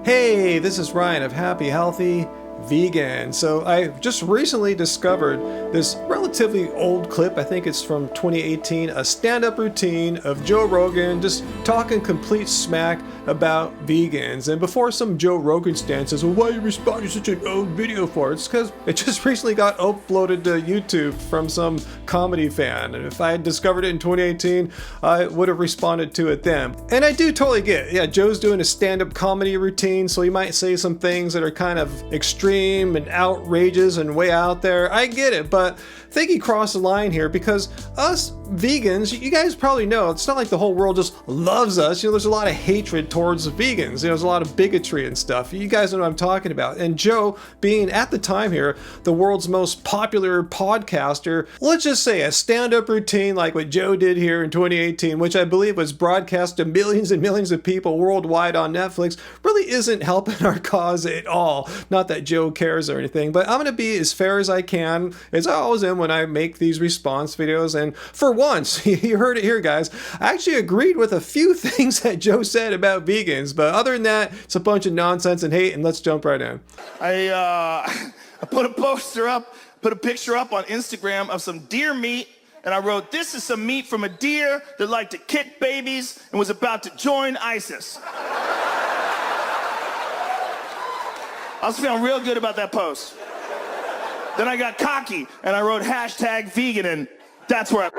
Hey, this is Ryan of Happy Healthy Vegan. So I just recently discovered this relatively old clip. I think it's from 2018, a stand-up routine of Joe Rogan just talking complete smack about vegans. And before some Joe Rogan stance says, well, why are you responding to such an old video for? It's because it just recently got uploaded to YouTube from some comedy fan. And if I had discovered it in 2018, I would have responded to it then. And I do totally get it. Yeah, Joe's doing a stand-up comedy routine, so he might say some things that are kind of extreme and outrageous and way out there. I get it, but I think he crossed the line here because us vegans, you guys probably know, it's not like the whole world just loves us. There's a lot of hatred towards vegans. There's a lot of bigotry and stuff. You guys know what I'm talking about. And Joe, being at the time here, the world's most popular podcaster, let's just say a stand-up routine like what Joe did here in 2018, which I believe was broadcast to millions and millions of people worldwide on Netflix, really isn't helping our cause at all. Not that Joe cares or anything, but I'm going to be as fair as I can, as I always am when I make these response videos. And for once, you heard it here, guys, I actually agreed with a few things that Joe said about vegans, but other than that, it's a bunch of nonsense and hate, and let's jump right in. I put a poster up, put a picture up on Instagram of some deer meat, and I wrote, this is some meat from a deer that liked to kick babies and was about to join ISIS. I was feeling real good about that post. Then I got cocky, and I wrote hashtag vegan, and that's where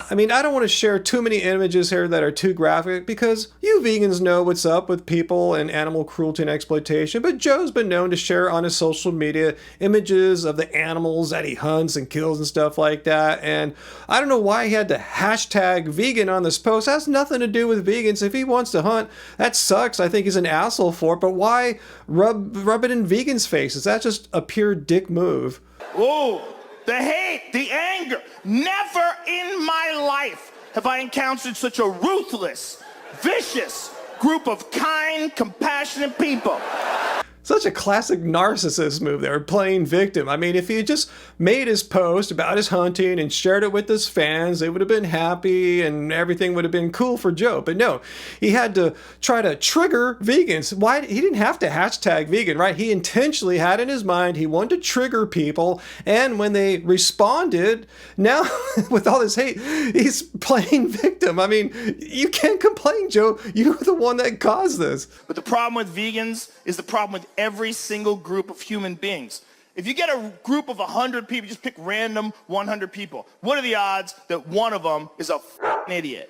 I mean, I don't want to share too many images here that are too graphic because you vegans know what's up with people and animal cruelty and exploitation, but Joe's been known to share on his social media images of the animals that he hunts and kills and stuff like that. And I don't know why he had to hashtag vegan on this post. It has nothing to do with vegans. If he wants to hunt, that sucks. I think he's an asshole for it, but why rub it in vegans' faces? That's just a pure dick move. Whoa. The hate, the anger. Never in my life have I encountered such a ruthless, vicious group of kind, compassionate people. Such a classic narcissist move there, playing victim. I mean, if he had just made his post about his hunting and shared it with his fans, they would have been happy and everything would have been cool for Joe. But no, he had to try to trigger vegans. Why? He didn't have to hashtag vegan, right? He intentionally had in his mind, he wanted to trigger people. And when they responded, now with all this hate, he's playing victim. I mean, you can't complain, Joe. You're the one that caused this. But the problem with vegans is the problem with every single group of human beings. If you get a group of 100 people, just pick random 100 people. What are the odds that one of them is a f***ing idiot?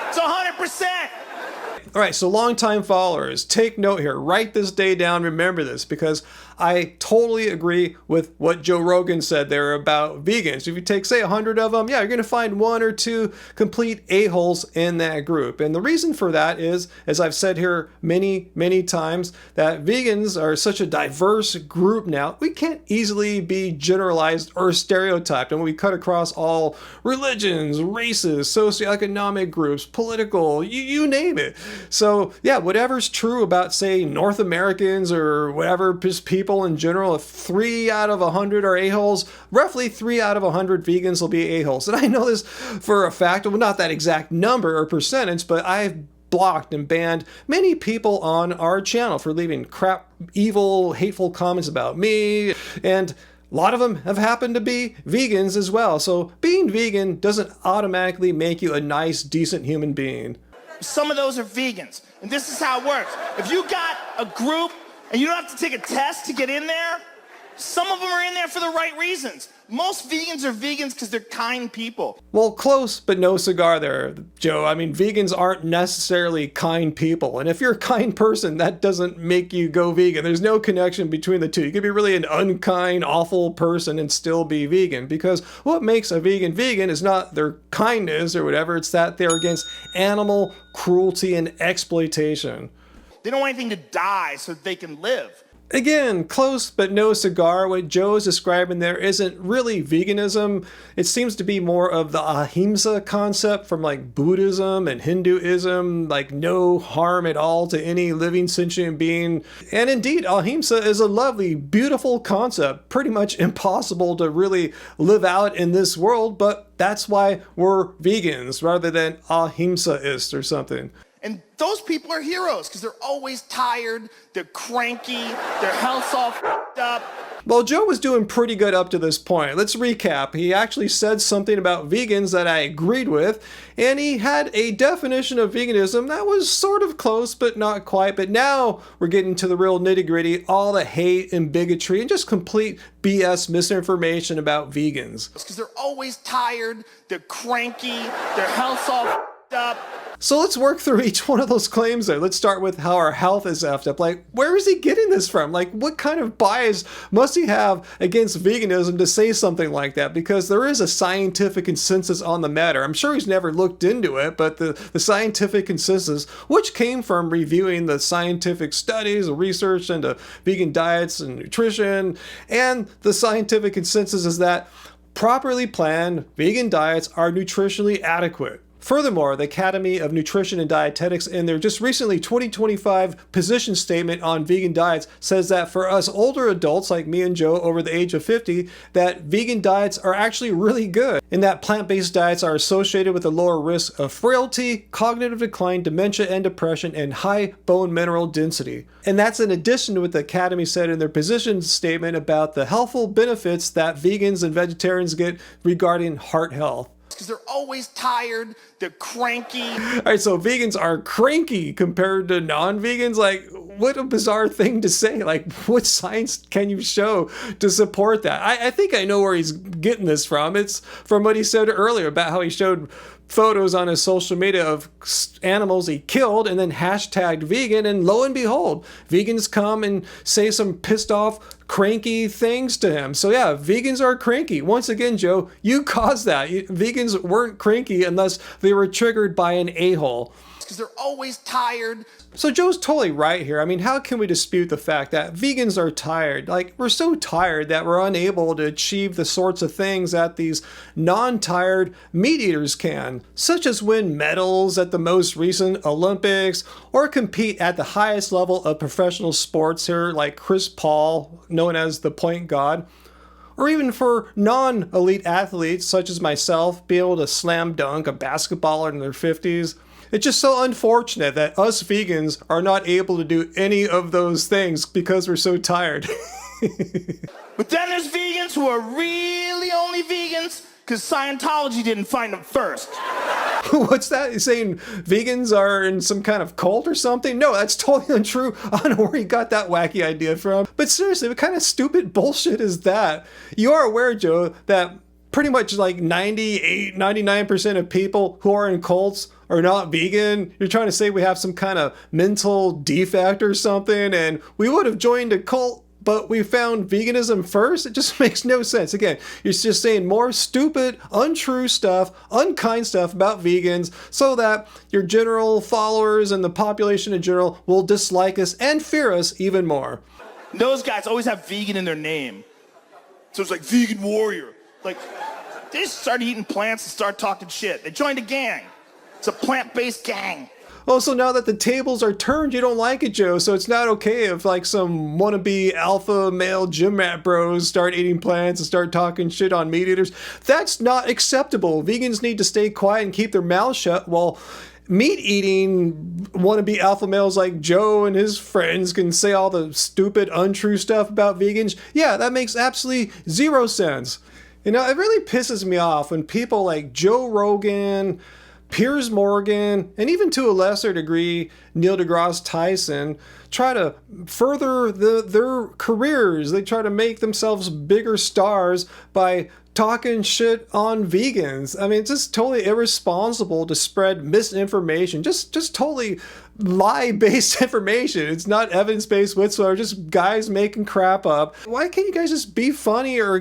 It's 100%. All right, so longtime followers, take note here. Write this day down. Remember this, because I totally agree with what Joe Rogan said there about vegans. If you take, say, 100 of them, yeah, you're going to find one or two complete a-holes in that group. And the reason for that is, as I've said here many, many times, that vegans are such a diverse group now. We can't easily be generalized or stereotyped. And we cut across all religions, races, socioeconomic groups, political, you name it. So yeah, whatever's true about, say, North Americans or whatever, just people in general, if 3 out of 100 are a-holes, roughly 3 out of 100 vegans will be a-holes. And I know this for a fact, well, not that exact number or percentage, but I've blocked and banned many people on our channel for leaving crap, evil, hateful comments about me. And a lot of them have happened to be vegans as well. So being vegan doesn't automatically make you a nice, decent human being. Some of those are vegans, and this is how it works. If you got a group and you don't have to take a test to get in there, some of them are in there for the right reasons. Most vegans are vegans because they're kind people. Well, close, but no cigar there, Joe. I mean, vegans aren't necessarily kind people. And if you're a kind person, that doesn't make you go vegan. There's no connection between the two. You could be really an unkind, awful person and still be vegan. Because what makes a vegan vegan is not their kindness or whatever. It's that they're against animal cruelty and exploitation. They don't want anything to die so that they can live. Again, close but no cigar. What Joe is describing there isn't really veganism. It seems to be more of the ahimsa concept from like Buddhism and Hinduism, like no harm at all to any living sentient being. And indeed, ahimsa is a lovely, beautiful concept, pretty much impossible to really live out in this world, but that's why we're vegans rather than ahimsaists or something. And those people are heroes because they're always tired, they're cranky, their health's all f***ed up. Well, Joe was doing pretty good up to this point. Let's recap. He actually said something about vegans that I agreed with, and he had a definition of veganism that was sort of close, but not quite. But now we're getting to the real nitty-gritty, all the hate and bigotry and just complete BS misinformation about vegans. Because they're always tired, they're cranky, their health's all f***ed up. So let's work through each one of those claims there. Let's start with how our health is effed up. Like, where is he getting this from? Like, what kind of bias must he have against veganism to say something like that? Because there is a scientific consensus on the matter. I'm sure he's never looked into it, but the scientific consensus, which came from reviewing the scientific studies and research into vegan diets and nutrition, and the scientific consensus is that properly planned vegan diets are nutritionally adequate. Furthermore, the Academy of Nutrition and Dietetics, in their just recently 2025 position statement on vegan diets, says that for us older adults like me and Joe over the age of 50, that vegan diets are actually really good, and that plant-based diets are associated with a lower risk of frailty, cognitive decline, dementia and depression, and high bone mineral density. And that's in addition to what the Academy said in their position statement about the healthful benefits that vegans and vegetarians get regarding heart health. Because they're always tired, they're cranky. All right, so vegans are cranky compared to non-vegans? Like, what a bizarre thing to say. Like, what science can you show to support that? I think I know where he's getting this from. It's from what he said earlier about how he showed photos on his social media of animals he killed and then hashtagged vegan, and lo and behold, vegans come and say some pissed off, cranky things to him. So yeah, vegans are cranky. Once again, Joe, you caused that. Vegans weren't cranky unless they were triggered by an a-hole. Because they're always tired. So Joe's totally right here. I mean, how can we dispute the fact that vegans are tired? Like, we're so tired that we're unable to achieve the sorts of things that these non-tired meat eaters can, such as win medals at the most recent Olympics or compete at the highest level of professional sports here, like Chris Paul, known as the point god. Or even for non-elite athletes such as myself, be able to slam dunk a basketballer in their 50s. It's just so unfortunate that us vegans are not able to do any of those things because we're so tired. But then there's vegans who are really only vegans because Scientology didn't find them first. What's that? You're saying vegans are in some kind of cult or something? No, that's totally untrue. I don't know where you got that wacky idea from. But seriously, what kind of stupid bullshit is that? You are aware, Joe, that pretty much like 98, 99% of people who are in cults are not vegan. You're trying to say we have some kind of mental defect or something, and we would have joined a cult, but we found veganism first? It just makes no sense. Again, you're just saying more stupid, untrue stuff, unkind stuff about vegans so that your general followers and the population in general will dislike us and fear us even more. Those guys always have vegan in their name. So it's like vegan warrior. Like, they just started eating plants and started talking shit. They joined a gang. It's a plant-based gang. Oh, so now that the tables are turned, you don't like it, Joe. So it's not okay if like some wannabe alpha male gym rat bros start eating plants and start talking shit on meat eaters. That's not acceptable. Vegans need to stay quiet and keep their mouths shut while meat-eating wannabe alpha males like Joe and his friends can say all the stupid, untrue stuff about vegans. Yeah, that makes absolutely zero sense. You know, it really pisses me off when people like Joe Rogan, Piers Morgan, and even to a lesser degree, Neil deGrasse Tyson, try to further their careers. They try to make themselves bigger stars by talking shit on vegans. I mean, it's just totally irresponsible to spread misinformation, just totally lie-based information. It's not evidence-based whatsoever, just guys making crap up. Why can't you guys just be funny or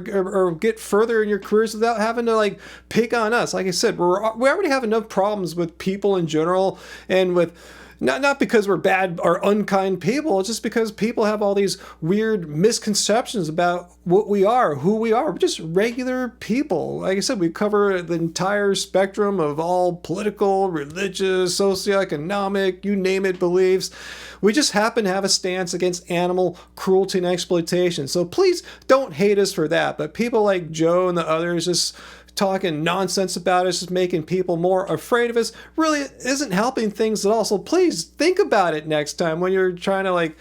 get further in your careers without having to like pick on us? Like I said, we already have enough problems with people in general, and with not because we're bad or unkind people, it's just because people have all these weird misconceptions about what we are, who we are. We're just regular people. Like I said, we cover the entire spectrum of all political, religious, socioeconomic, you name it, beliefs. We just happen to have a stance against animal cruelty and exploitation. So please don't hate us for that. But people like Joe and the others just talking nonsense about us, just making people more afraid of us, really isn't helping things at all. So please think about it next time when you're trying to like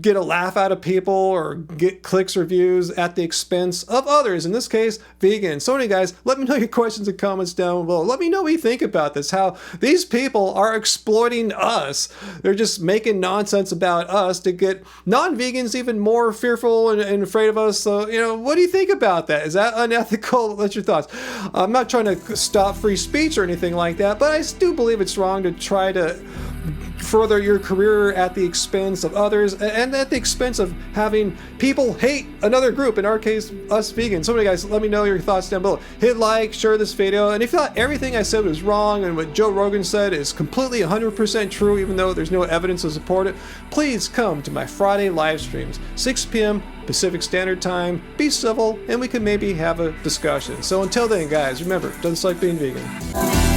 get a laugh out of people or get clicks or views at the expense of others, in this case vegans. So anyway guys, let me know your questions and comments down below. Let me know what you think about this, how these people are exploiting us. They're just making nonsense about us to get non-vegans even more fearful and afraid of us. So, you know, what do you think about that? Is that unethical? What's your thoughts? I'm not trying to stop free speech or anything like that, but I do believe it's wrong to try to further your career at the expense of others and at the expense of having people hate another group, in our case us vegans. So anyway guys, let me know your thoughts down below. Hit like, share this video, and if you thought everything I said was wrong and what Joe Rogan said is completely 100% true even though there's no evidence to support it, please come to my Friday live streams, 6 p.m. Pacific Standard Time. Be civil and we can maybe have a discussion. So until then guys, remember, it doesn't suck being vegan.